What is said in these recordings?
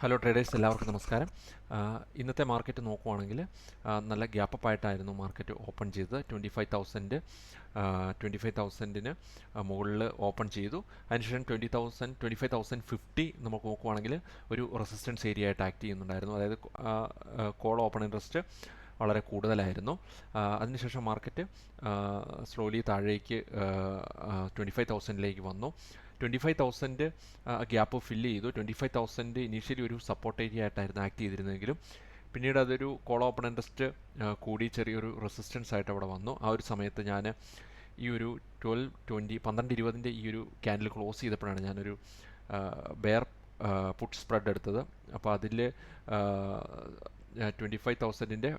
Hello traders, എല്ലാവർക്കും നമസ്കാരം. ഇന്നത്തെ മാർക്കറ്റ് നോക്കുവാണെങ്കിൽ നല്ല ഗ്യാപ്പ് അപ്പ് ആയിട്ടായിരുന്നു മാർക്കറ്റ് ഓപ്പൺ ചെയ്തത്. 25,000-ന് മുകളിൽ ഓപ്പൺ ചെയ്തു. അതിനുശേഷം 25,050 നമുക്ക് നോക്കുവാണെങ്കിൽ ഒരു റെസിസ്റ്റൻസ് ഏരിയ ആയിട്ട് ആക്ട് ചെയ്യുന്നുണ്ടായിരുന്നു. അതായത് കോൾ ഓപ്പൺ ഇൻട്രസ്റ്റ് വളരെ കൂടുതലായിരുന്നു. അതിനുശേഷം മാർക്കറ്റ് സ്ലോലി താഴേക്ക് 25,000-ലേക്ക് വന്നു. 25,000 ഗ്യാപ്പ് ഫില്ല് ചെയ്തു. 25,000 ഇനീഷ്യലി ഒരു സപ്പോർട്ട് ഏരിയ ആയിട്ടായിരുന്നു ആക്ട് ചെയ്തിരുന്നെങ്കിലും പിന്നീട് അതൊരു കോൾ ഓപ്പൺ ഇൻട്രസ്റ്റ് കൂടി ചെറിയൊരു റെസിസ്റ്റൻസ് ആയിട്ട് അവിടെ വന്നു. ആ ഒരു സമയത്ത് ഞാൻ ഈ ഒരു 12-20 ഈ ഒരു ക്യാൻഡിൽ ക്ലോസ് ചെയ്തപ്പോഴാണ് ഞാനൊരു ബെയർ പുട്ട് സ്പ്രെഡ് എടുത്തത്. അപ്പോൾ അതിൽ 25,000-ൻ്റെ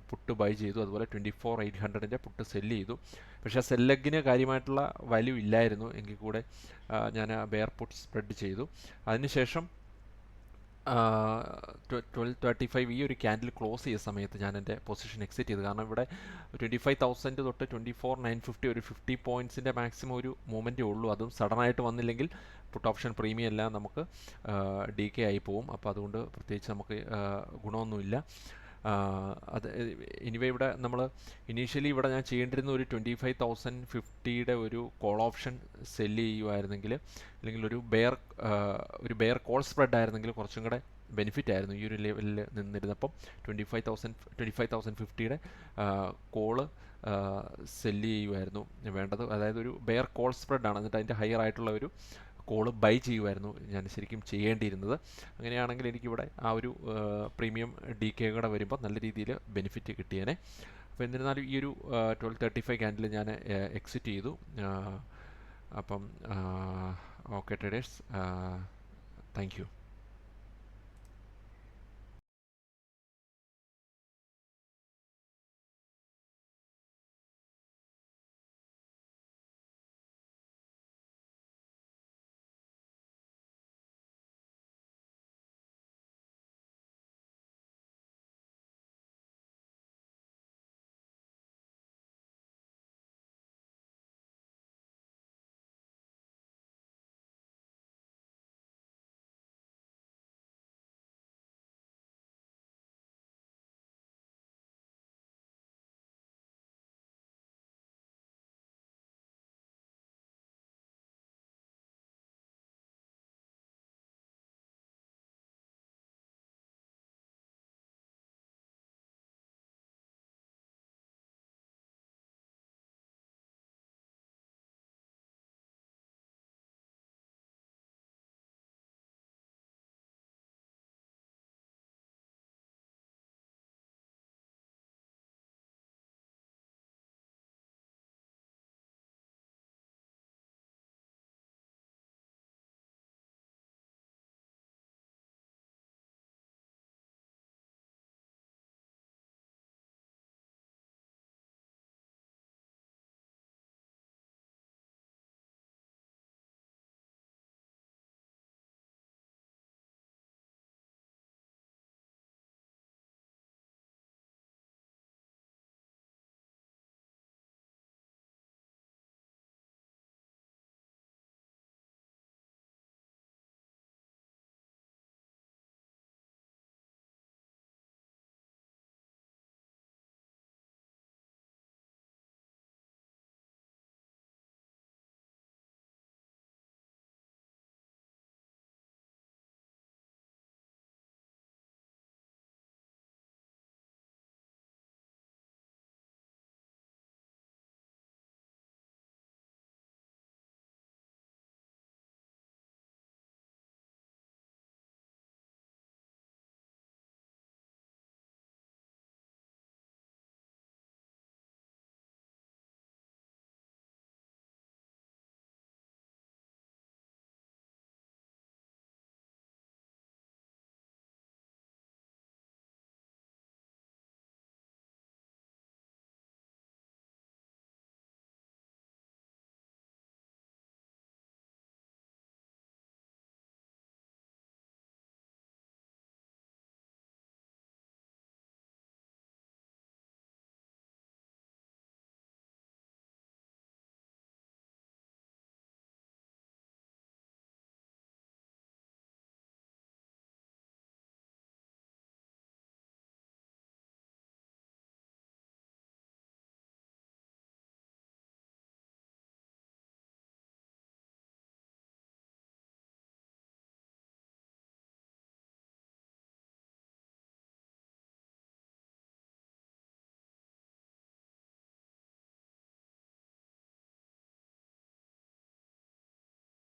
പുട്ട് ബൈ ചെയ്തു. അതുപോലെ 24,800-ൻ്റെ പുട്ട് സെല്ല് ചെയ്തു. പക്ഷേ ആ സെല്ലെഗിന് കാര്യമായിട്ടുള്ള വാല്യൂ ഇല്ലായിരുന്നു. എങ്കിൽ കൂടെ ഞാൻ ബെയർ പുട്ട് സ്പ്രെഡ് ചെയ്തു. അതിനുശേഷം 12:35 ഈ ഒരു ക്യാൻഡിൽ ക്ലോസ് ചെയ്ത സമയത്ത് ഞാൻ എൻ്റെ പൊസിഷൻ എക്സിറ്റ് ചെയ്തു. കാരണം ഇവിടെ 25,000 തൊട്ട് 24,950 ഒരു 50 പോയിൻറ്റ്സിൻ്റെ മാക്സിമം ഒരു മൂവ്മെൻറ്റേ ഉള്ളൂ. അതും സഡനായിട്ട് വന്നില്ലെങ്കിൽ പുട്ട് ഓപ്ഷൻ പ്രീമിയം എല്ലാം നമുക്ക് DK ആയി പോവും. അപ്പോൾ അതുകൊണ്ട് പ്രത്യേകിച്ച് നമുക്ക് ഗുണമൊന്നുമില്ല. അത് എനിവേ ഇവിടെ നമ്മൾ ഇനീഷ്യലി ഇവിടെ ഞാൻ ചെയ്യേണ്ടിരുന്ന ഒരു 25,050-യുടെ ഒരു കോൾ ഓപ്ഷൻ സെല്ല് ചെയ്യുമായിരുന്നെങ്കിൽ, അല്ലെങ്കിൽ ഒരു ബെയർ കോൾ സ്പ്രെഡ് ആയിരുന്നെങ്കിൽ കുറച്ചും കൂടെ ബെനിഫിറ്റ് ആയിരുന്നു. ഈ ഒരു ലെവലിൽ നിന്നിരുന്നപ്പം 25,050-യുടെ കോള് സെല്ല് ചെയ്യുമായിരുന്നു വേണ്ടത്. അതായത് ഒരു ബെയർ കോൾ സ്പ്രെഡാണ്, എന്നിട്ട് അതിൻ്റെ ഹയർ ആയിട്ടുള്ള ഒരു കോള് ബൈ ചെയ്യുമായിരുന്നു ഞാൻ ശരിക്കും ചെയ്യേണ്ടിയിരുന്നത്. അങ്ങനെയാണെങ്കിൽ എനിക്കിവിടെ ആ ഒരു പ്രീമിയം DK കൂടെ വരുമ്പോൾ നല്ല രീതിയിൽ ബെനിഫിറ്റ് കിട്ടിയേനെ. അപ്പോൾ എന്നിരുന്നാലും ഈ ഒരു 12:35 ക്യാൻഡിൽ ഞാൻ എക്സിറ്റ് ചെയ്തു. അപ്പം ഓക്കെ ട്രേഡേഴ്സ്, താങ്ക് യു.